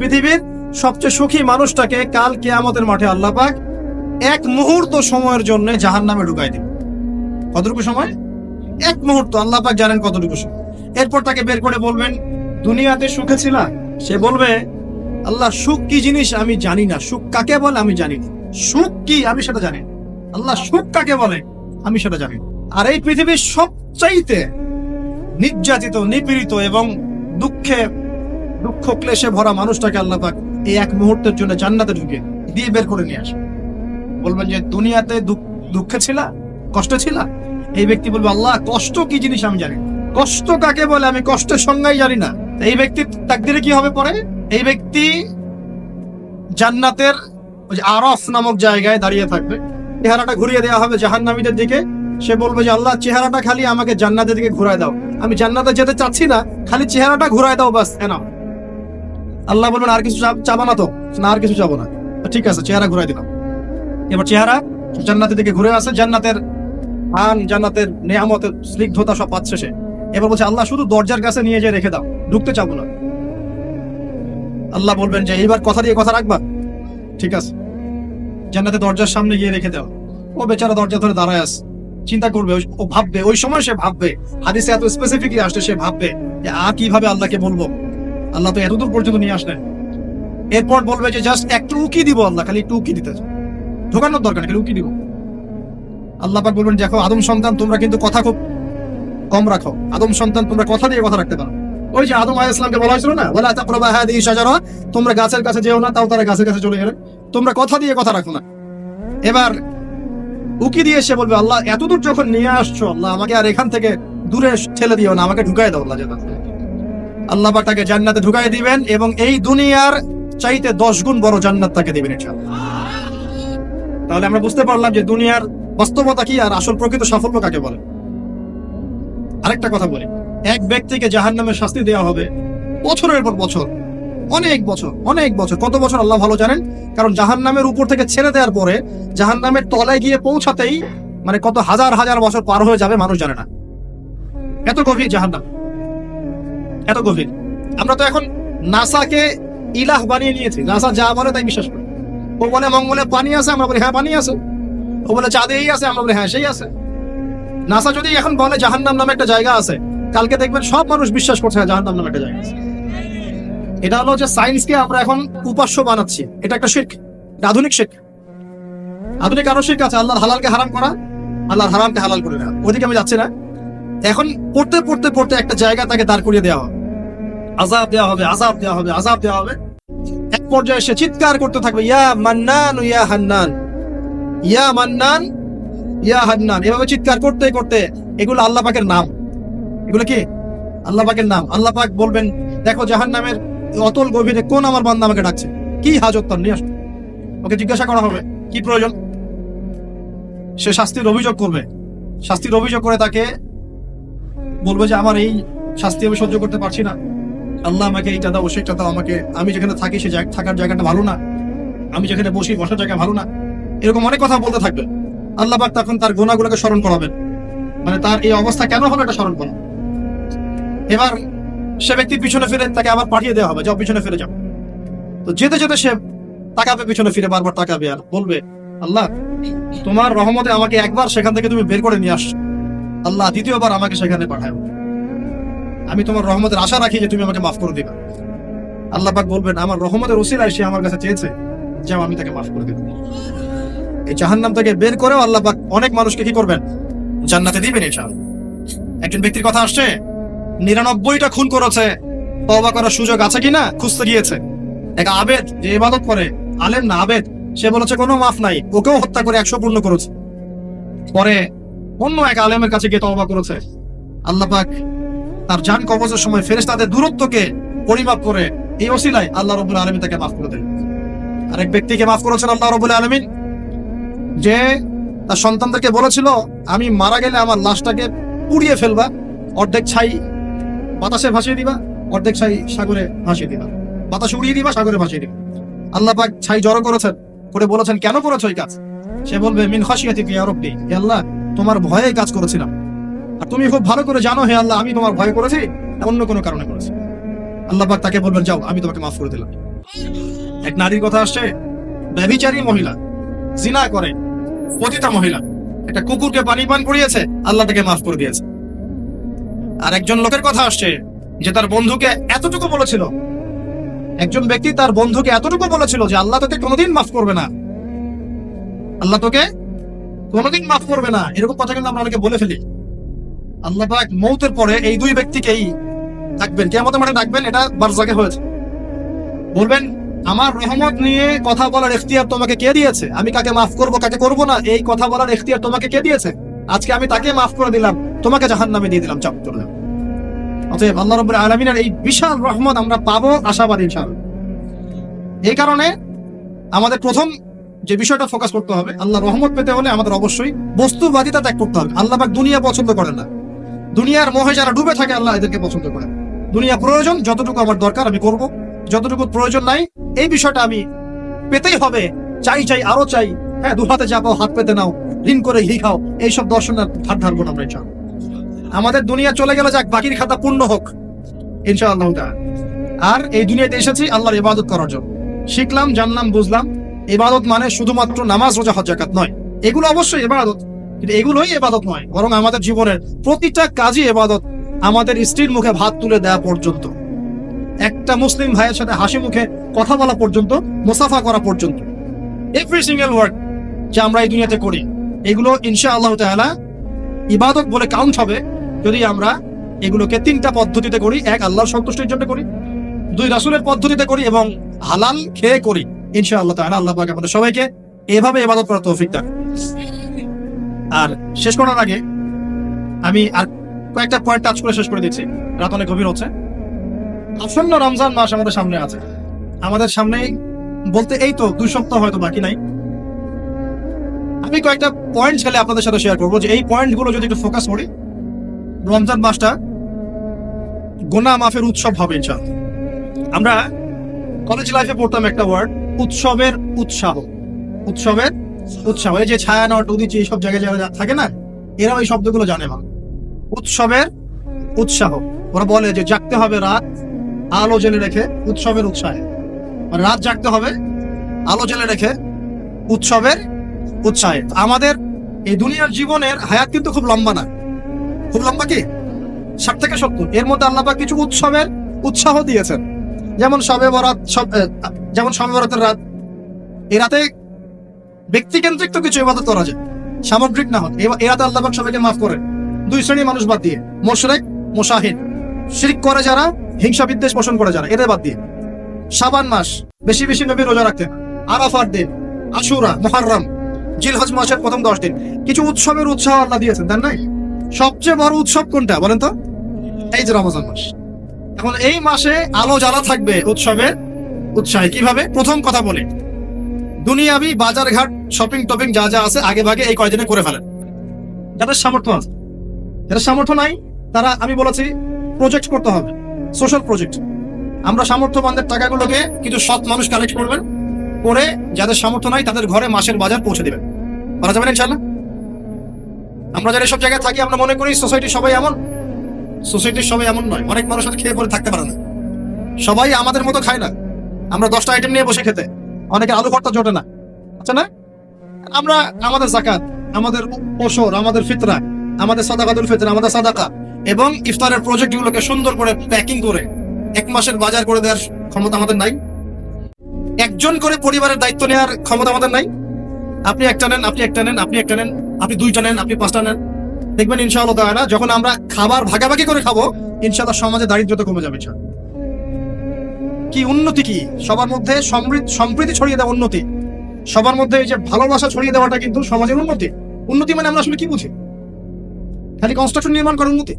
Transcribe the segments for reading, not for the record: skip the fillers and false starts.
পৃথিবীর সবচেয়ে সুখী মানুষটাকে কাল কিয়ামতের মাঠে আল্লাহ পাক এক মুহূর্ত সময়ের জন্য জাহান্নামে ঢুকাই দিবে। কতটুকু সময়? এক মুহূর্ত। আল্লাহ পাক জানেন কতটুকু সময়। এরপর তাকে বের করে বলবেন, দুনিয়াতে সুখে ছিলা? সে বলবে, আল্লাহ সুখ কি জিনিস আমি জানি না, সুখ কাকে বলে আমি জানি না, সুখ কি আমি সেটা জানি না। আল্লাহ সুখ কাকে বলে আমি সেটা জানি না। আর এই পৃথিবীর সবচাইতে নির্যাতিত, নিপীড়িত এবং দুঃখ ক্লেশে ভরা মানুষটাকে আল্লাহ পাক এই এক মুহূর্তের জন্য জান্নাতে ঢুকে দিয়ে বের করে নিয়ে আসে। বলবেন যে দুনিয়াতে দুঃখে ছিলা, কষ্টে ছিলা? এই ব্যক্তি বলবে, আল্লাহ কষ্ট কি জিনিস আমি জানি না, কষ্ট কাকে বলে আমি কষ্টের সংজ্ঞাই জানি না। এই ব্যক্তির তাকদিরে কি হবে পরে? এই ব্যক্তি জান্নাতের ওই যে আরফ নামক জায়গায় দাঁড়িয়ে থাকবে, চেহারাটা ঘুরিয়ে দেওয়া হবে জাহান্নামীদের দিকে। সে বলবে যে আল্লাহ চেহারাটা খালি আমাকে জান্নাতের দিকে ঘুরায় দাও, আমি জান্নাতে যেতে চাচ্ছি না, খালি চেহারাটা ঘুরায় দাও বাস এনাফ। আল্লাহ বলবেন আর কিছু চাবা না তো? না, আর কিছু চাবো না। ঠিক আছে, চেহারা ঘুরাই দিলাম। এবার চেহারা জান্নাতের দিকে ঘুরে আসে, জান্নাতের জান্নাতের নিয়ামতের স্নিগ্ধতা সব পাচ্ছে সে। এবার বলছে আল্লাহ শুধু দরজার কাছে নিয়ে যেয়ে রেখে দাও, ঢুকতে চাবো না। আল্লাহ বলবেন যে এইবার কথা দিয়ে কথা রাখবা? ঠিক আছে, জান্নাতের দরজার সামনে গিয়ে রেখে দাও। ও বেচারা দরজা ধরে দাঁড়ায় আছে, চিন্তা করবে, ও ভাববে, ওই সময় সে ভাববে, হাদিসে এত স্পেসিফিকলি আসছে, সে ভাববে যে কিভাবে আল্লাহকে বলবো, আল্লাহ তো এতদূর পর্যন্ত নিয়ে আসলেন। এরপর বলবে যে জাস্ট একটু উকি দিব, আল্লাহ খালি একটু উকি দিতে, ঢোকানোর দরকার নেই, খালি উকি দিব। আল্লাহ পাক বলবেন, দেখো আদম সন্তান তোমরা কিন্তু কথা খুব কম রাখো, আদম সন্তান তোমরা কথা দিয়ে কথা রাখতে পারো। ওই যে আদম আলাইহিস সালামকে বলা হয়েছিল না, ওয়ালা তাকরাবা হাদিহি শাজারা, তোমরা গাছের কাছে যেও না, তাও তারা গাছের কাছে চলে গেলেন। তোমরা কথা দিয়ে কথা রাখো না। এবার উকি দিয়ে সে বলবে, আল্লাহ এতদূর যখন নিয়ে আসছো, আল্লাহ আমাকে আর এখান থেকে দূরে ঠেলে দিও না, আমাকে ঢুকাই দাও। আল্লাহ পাক তাকে জান্নাতে ঢুকাই দিবেন এবং এই দুনিয়ার চাইতে 10 গুণ বড় জান্নাত তাকে দিবেন ইনশাআল্লাহ। তাহলে আমরা বুঝতে পারলাম যে দুনিয়ার বাস্তবতা কি আর আসল প্রকৃত সাফল্য কাকে বলে। আরেকটা কথা বলি, এক ব্যক্তিকে জাহান্নামের শাস্তি দেওয়া হবে বছরের পর বছর, অনেক বছর। কত বছর আল্লাহ ভালো জানেন, কারণ জাহান্নামের উপর থেকে ছেড়ে দেওয়ার পরে জাহান্নামের তলায় গিয়ে পৌঁছাতেই মানে কত হাজার হাজার বছর পার হয়ে যাবে মানুষ জানে না। এত গভীর জাহান্নাম, এত গভীর। আমরা তো এখন নাসাকে ইলাহ বানিয়ে নিয়েছি, নাসা যা বলে তাই বিশ্বাস করি। ও বলে মঙ্গলে পানি আছে, আমরা বলি হ্যাঁ পানি আছে। ও বলে চাঁদে এই আছে, আমরা বলি হ্যাঁ সেই আছে। নাসা যদি এখন বলে জাহান্নাম নামে একটা জায়গা আছে, কালকে দেখবেন সব মানুষ বিশ্বাস করছে জাহান্নাম নামে একটা জায়গা আছে। এটা হলো যে সায়েন্সকে আমরা এখন উপাস্য বানাচ্ছি, এটা একটা শিরক, আধুনিক শিরক। আধুনিক আরো শিরক আছে, আল্লাহর হালালকে হারাম করা, আল্লাহর হারামকে হালাল করে দেওয়া। ওদিকে আমি যাচ্ছি না। এখন পড়তে একটা জায়গা তাকে দাঁড় করিয়ে দেওয়া হবে, আযাব দেওয়া হবে। এক পর্যায়ে সে চিৎকার করতে থাকবে, ইয়া মান্নান ইয়া হান্নান, ইয়া মান্নান ইয়া হান্নান। এভাবে চিৎকার করতে এগুলো আল্লাহ পাকের নাম। এগুলো কি আল্লাহ পাকের নাম। আল্লাহ পাক বলবেন, দেখো জাহান্নামের অতল গভীরে কোন আমার বান্দা আমাকে ডাকছে, কি হাজত তার, নিয়ে আসো। ওকে জিজ্ঞাসা করা হবে কি প্রয়োজন। সে শাস্তির অভিযোগ করবে, শাস্তির অভিযোগ করে তাকে বলবে যে আমার এই শাস্তি আমি সহ্য করতে পারছি না, আল্লাহ আমাকে এইটা দাও সেটা দাও, আমাকে, আমি যেখানে থাকি সে থাকার জায়গাটা ভালো না, আমি যেখানে বসি বসার জায়গা ভালো না, এরকম অনেক কথা বলতে থাকবে। আল্লাহ পাক তখন তার গুনাহগুলোকে স্মরণ করাবেন, মানে তার এই অবস্থা কেন হলো এটা স্মরণ করা। এবার সে ব্যক্তি পিছনে ফিরে তাকে আবার পাঠিয়ে দেওয়া হবে, যাও পিছনে ফিরে যাও। তো যেতে সে তাকাবে পিছনে ফিরে, বারবার তাকাবে আর বলবে, আল্লাহ তোমার রহমতে আমাকে একবার সেখান থেকে তুমি বের করে নিয়ে আসছো, আল্লাহ দ্বিতীয়বার আমাকে সেখানে পাঠাও, আমি তোমার রহমতের আশা রাখি যে তুমি আমাকে মাফ করে দিবা। আল্লাহ পাক বলবেন, আমার রহমতের ওসিলায় সে আমার কাছে চেয়েছে, যাও আমি তাকে মাফ করে দেব। এই জাহান্নাম থেকে বের করেও আল্লাহ পাক অনেক মানুষকে কি করবেন, জান্নাতে দিবেন ইনশাআল্লাহ। একজন ব্যক্তির কথা আসছে, 99টা খুন করেছে, তওবা করার সুযোগ আছে কিনা খুঁজতে গিয়েছে। এক আবেদ যে ইবাদত করে, আলেম না আবেদ, সে বলেছে কোনো মাফ নাই, ওকেও হত্যা করে 100 পূর্ণ করেছে। পরে অন্য এক আলেমের কাছে গিয়ে তওবা করেছে। আল্লাহ পাক তার জান কবজের সময় ফেরেশতাদের দূরত্বকে পরিমাপ করে এই ওসিলায় আল্লাহ রাব্বুল আলামিন তাকে মাফ করে দেন। আরেক ব্যক্তিকে মাফ করেছেন আল্লাহ রাব্বুল আলামিন, যে তার সন্তানদেরকে বলেছিল আমি মারা গেলে আমার লাশটাকে পুড়িয়ে ফেলবা, অর্ধেক ছাই বাতাসে ভাসিয়ে দিবা, অর্ধেক ছাই সাগরে ভাসিয়ে দিবা, বাতাসে উড়িয়ে দিবা, সাগরে ভাসিয়ে দিবা। আল্লাহ পাক ছাই জড়ো করেছেন, করে বলেছেন কেন করেছো এই কাজ? সে বলবে মিন খাশিয়াতিকা ইয়া রাব্বি, হে আল্লাহ তোমার ভয়ে কাজ করেছিলাম, আর তুমি খুব ভালো করে জানো হে আল্লাহ আমি তোমার ভয় করেছি, অন্য কোনো কারণে করেছি। আল্লাহ পাক তাকে বলবেন, যাও আমি তোমাকে মাফ করে দিলাম। এক নারীর কথা আসছে, ব্যভিচারী মহিলা, জিনা করে, পতিতা মহিলা, একটা কুকুরকে পানি পান করিয়েছে, আল্লাহ তাকে মাফ করে দিয়েছে। আর একজন লোকের কথা আসছে যে তার বন্ধুকে এতটুকু বলেছিল, একজন ব্যক্তি তার বন্ধুকে এতটুকু বলেছিল যে আল্লাহ তোকে কোনোদিন মাফ করবে না, আল্লাহ তোকে কোনোদিন মাফ করবে না। এরকম কথা কিন্তু আমরা অনেকে বলে ফেলি। আল্লাহ পাক মৌতের পরে এই দুই ব্যক্তিকেই ডাকবেন, কিয়ামতের মাঠে ডাকবেন। এটা বারজাকে হয়েছে। বলবেন, আমার রহমত নিয়ে কথা বলার ইখতিয়ার তোমাকে কে দিয়েছে? আমি কাকে মাফ করব কাকে করব না এই কথা বলার ইখতিয়ার তোমাকে কে দিয়েছে? আজকে আমি তাকে মাফ করে দিলাম, তোমাকে জাহান্নামে দিয়ে দিলাম, চাপ করে দিলাম। অতএব আল্লাহ রাব্বুল আলামিনের এই বিশাল রহমত আমরা পাবো, আশাবাদী ইনশাআল্লাহ। এই কারণে আমাদের প্রথম যে বিষয়টা ফোকাস করতে হবে, আল্লাহ রহমত পেতে হলে আমাদের অবশ্যই বস্তুবাদিতা ত্যাগ করতে হবে। আল্লাহ পাক দুনিয়া পছন্দ করেন না। দুনিয়ার মোহে যারা ডুবে থাকে আল্লাহ এদেরকে পছন্দ করেন। দুনিয়া প্রয়োজন, যতটুকু আমার দরকার আমি করব, যতটুকু প্রয়োজন নাই এই বিষয়টা আমি পেতেই হবে, চাই চাই আরো চাই, হ্যাঁ দু হাতে যাবো হাত পেতে নাও, ঋণ করে ঘি খাও, এইসব দর্শনের ধার ধারবো না আমরা ইনশাআল্লাহ। আমাদের দুনিয়া চলে গেলে যাক, বাকির খাতা পূর্ণ হোক ইনশাআল্লাহ। আর এই দুনিয়াতে এসেছি আল্লাহর ইবাদত করার জন্য। শিখলাম, জানলাম, বুঝলাম ইবাদত মানে শুধুমাত্র নামাজ, রোজা, হজ, যাকাত নয়। এগুলো অবশ্যই ইবাদত, কিন্তু এগুলোই ইবাদত নয়, বরং আমাদের জীবনের প্রতিটা কাজই ইবাদত। আমাদের স্ত্রীর মুখে ভাত তুলে দেওয়া পর্যন্ত, একটা মুসলিম ভাইয়ের সাথে হাসি মুখে কথা বলা পর্যন্ত, মুসাফা করা পর্যন্ত, এভরি সিঙ্গেল ওয়ার্ড যা আমরা এই দুনিয়াতে করি, এগুলো ইনশাআল্লাহ তাআলা ইবাদত বলে কাউন্ট হবে যদি আমরা এগুলোকে তিনটা পদ্ধতিতে করি। এক, আল্লাহর সন্তুষ্টির জন্য করি। দুই, রাসূলের পদ্ধতিতে করি এবং হালাল খেয়ে করি। ইনশাআল্লাহ তাআলা আল্লাহ পাক আমাদের সবাইকে এভাবে ইবাদত করার তৌফিক দান। আর শেষ করার আগে আমি আর কয়েকটা পয়েন্ট টাচ করে শেষ করে দিচ্ছি, রাত অনেক গভীর হচ্ছে। আসন্ন রমজান মাস আমাদের সামনে আছে। আমাদের সামনে বলতে এই তো 2 সপ্তাহ হয়তো বাকি নাই। আমি কয়েকটা পয়েন্ট খেলে আপনাদের সাথে শেয়ার করবো, যে এই পয়েন্টগুলো যদি একটু ফোকাস করি, রমজান মাসটা গুনাহ মাফের উৎসব হবে ইনশাআল্লাহ। আমরা কলেজ লাইফে পড়তাম একটা ওয়ার্ড, উৎসবের উৎসাহ। উৎসবের উৎসাহ, এই যে ছায়ানট, উদিচি, এইসব জায়গায় যারা থাকে না, এরাও এই শব্দগুলো জানে না। উৎসবের উৎসাহ, ওরা বলে যে জাগতে হবে রাত আলো জেলে রেখে উৎসবের উৎসাহে, রাত জাগতে হবে আলো জেলে রেখে উৎসবের উৎসাহে। আমাদের এই দুনিয়ার জীবনের হায়াত কিন্তু খুব লম্বা না, খুব লম্বা কি 60 থেকে 70। এর মধ্যে আল্লাহ পাক কিছু উৎসবের উৎসাহ দিয়েছেন, যেমন শবে বরাত, যেমন শবে বরাতের রাত। এই রাতে ব্যক্তিকেন্দ্রিক তো কিছু ইবাদত করা যায়, সামগ্রিক না হয়। এই রাতে আল্লাহ পাক সবাইকে মাফ করেন, 2 শ্রেণীর মানুষ বাদ দিয়ে, মুশরিক, মুশাহিদ, শিরক করে যারা, হিংসা বিদ্বেষ পোষণ করে যারা, এদের বাদ দিয়ে। শাবান মাস বেশি বেশি নবী রোজা রাখতেন। আরাফার দিন, আশুরা, মুহররম, জিলহজ মাসের প্রথম 10 দিন কিছু উৎসবের উৎসাহ আল্লাহ দিয়েছেন, তাই নাই? সবচেয়ে বড় উৎসব কোনটা বলেন তো? এই যে রমজান মাস। এখন এই মাসে আলো জ্বালা থাকবে উৎসবের উৎসাহে। কিভাবে? প্রথম কথা বলি, দুনিয়াবি বাজার ঘাট, শপিং টপিং যা যা আছে আগে ভাগে এই কয়দিনে করে ফেলেন। যাদের সামর্থ্য আছে, যাদের সামর্থ্য নাই তারা, আমি বলেছি প্রজেক্ট করতে হবে, সোশ্যাল প্রজেক্ট। আমরা সামর্থ্যবানদের টাকাগুলোকে কিছু সৎ মানুষ কালেক্ট করবেন, করে যাদের সামর্থ্য নাই তাদের ঘরে মাসের বাজার পৌঁছে দিবেন। পারা যাবে না ইনশাআল্লাহ? আমরা যারা এসব জায়গায় থাকি আমরা মনে করি সোসাইটির সবাই এমন। সোসাইটির সবাই এমন নয়। অনেক মানুষ খেয়ে পরে থাকতে পারে না, সবাই আমাদের মতো খায় না। আমরা 10টা আইটেম নিয়ে বসে খেতে, অনেকে আলু ভর্তা জোটে না, আচ্ছা না? আমরা আমাদের যাকাত, আমাদের ওশর, আমাদের ফিতরা, আমাদের সাদাকাতুল ফিতর, আমাদের সাদাকা এবং ইফতারের প্রজেক্টগুলোকে সুন্দর করে প্যাকিং করে 1 মাসের বাজার করে দেওয়ার ক্ষমতা আমাদের নাই। একজন করে পরিবারের দায়িত্ব নেওয়ার ক্ষমতা আমাদের নাই। আপনি একটা নেন, আপনি একটা নেন, আপনি একটা নেন, আপনি 2টা নেন, আপনি 5টা নেন। দেখবেন ইনশাআল্লাহ তাআলা যখন আমরা খাবার ভাগাভাগি করে খাবো, ইনশাআল্লাহ সমাজে দারিদ্রতা কমে যাবে। কি উন্নতি, কি সবার মধ্যে সম্প্রীতি ছড়িয়ে দেওয়া উন্নতি, সবার মধ্যে এই যে ভালোবাসা ছড়িয়ে দেওয়াটা কিন্তু সমাজের উন্নতি। উন্নতি মানে আমরা আসলে কি বুঝি? খালি কনস্ট্রাকশন নির্মাণ করার উন্নতি?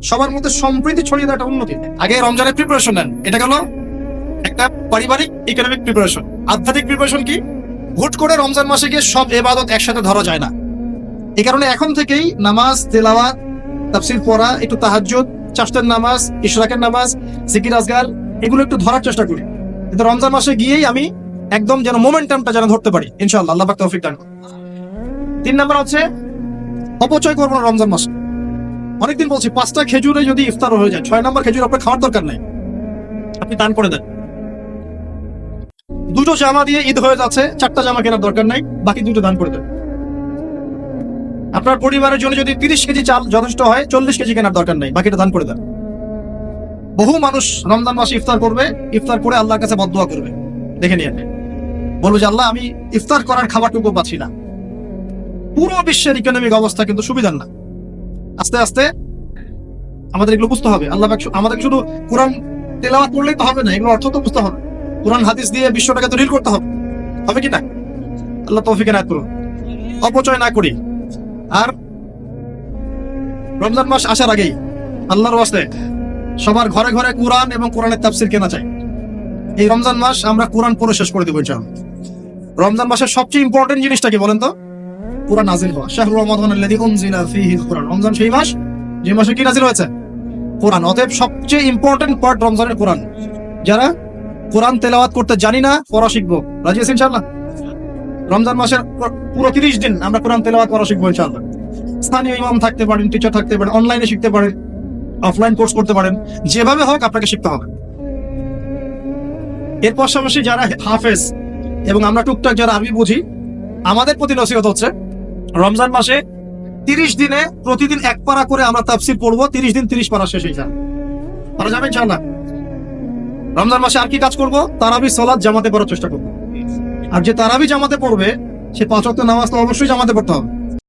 সবার মধ্যে সম্প্রীতি ছড়িয়ে দেওয়াটা উন্নতি। আগে রমজানের প্রিপারেশন নেন, এটা গেল একটা পারিবারিক ইকোনমিক প্রিপারেশন। আধ্যাত্মিক প্রিপারেশন কি? হুট করে রমজান মাসে গিয়ে সব ইবাদত একসাথে ধরা যায় না। এই কারণে এখন থেকেই নামাজ, তেলাওয়াত, তাফসীর পড়া, একটু তাহাজ্জুদ, চাষতের নামাজ, ইশরাকের নামাজ, জিকির আজগার, এগুলো একটু ধরার চেষ্টা করি। কিন্তু রমজান মাসে গিয়েই আমি একদম যেন মোমেন্টামটা যেন ধরতে পারি ইনশাআল্লাহ, আল্লাহ পাক তৌফিক দান করুন। 3 নাম্বার হচ্ছে অপচয় করবো না রমজান মাসে। অনেকদিন বলছি 5টা খেজুরে যদি ইফতার হয়ে যায়, 6 নাম্বার খেজুর আপনার খাওয়ার দরকার নাই, আপনি দান করে দেন। দুটো জামা দিয়ে ঈদ হয়ে যাচ্ছে, 4টা জামা কেনার দরকার নাই, বাকি 2টো দান করে দেন। আপনার পরিবারের জন্য যদি 30 কেজি চাল যথেষ্ট হয়, 40 কেজি কেনার দরকার নাই, বাকিটা দান করে দেন। বহু মানুষ রমজান মাসে ইফতার করবে, ইফতার করে আল্লাহর কাছে বদদোয়া করবে, দেখে নিয়ে বলবো যে আল্লাহ আমি ইফতার করার খাবারটুকু পাচ্ছি না। পুরো বিশ্বের ইকোনমিক অবস্থা কিন্তু সুবিধার না। আস্তে আস্তে আমাদের এগুলো বুঝতে হবে। আল্লাহ আমাদের শুধু কোরআন তেলাওয়াত করলেই তো হবে না, এগুলো অর্থ তো বুঝতে হবে। কোরআন হাদিস দিয়ে বিশ্বটাকে তো রিল করতে হবে, হবে কি না? আল্লাহ তৌফিক এনায়েত করুন, অপচয় না করি। আর রমজান মাস আসার আগেই আল্লাহর ওয়াস্তে সবার ঘরে ঘরে কোরআন এবং কোরআনের তাফসীর কেনা চাই। এই রমজান মাস আমরা কোরআন পড়ে শেষ করে দেবো ইনশাআল্লাহ। রমজান মাসের সবচেয়ে ইম্পর্টেন্ট জিনিসটা কি বলেন তো? কোরআন নাজিল হওয়া। শাহরুর রমাদানাল্লাযী উনজিলা ফীহিল কোরআন। রমজান সেই মাস যে মাসে কি নাজিল হয়েছে? কোরআন। অতএব সবচেয়ে ইম্পর্টেন্ট পার্ট রমজানের কোরআন। যারা কোরআন তেলাওয়াত করতে জানি না, পড়া শিখবো, রাজি আছেন ইনশাআল্লাহ? রমজান মাসের পুরো 30 দিন আমরা কোরআন তেলাওয়াত করা শিখবো ইনশাআল্লাহ। স্থানীয় ইমাম থাকতে পারেন, টিচার থাকতে পারেন, অনলাইনে শিখতে পারেন, অফলাইন কোর্স করতে পারেন, যেভাবে হোক আপনাকে শিখতে হবে। এর পাশাপাশি যারা হাফেজ এবং আমরা টুকটাক যারা আরবি বুঝি, আমাদের প্রতি নসিহত হচ্ছে রমজান মাসে 30 দিনে প্রতিদিন 1 পারা করে আমরা তাফসীর পড়বো। 30 দিন 30 পারা শেষ হয়ে যাবে, পারা যাবে ইনশাআল্লাহ। রমজান মাসে আর কি কাজ করব? তারাবি সালাত জামাতে পড়ার চেষ্টা করব। আর যে তারাবি জামাতে পড়বে সে 5 ওয়াক্ত নামাজ তো অবশ্যই জামাতে পড়তে হবে।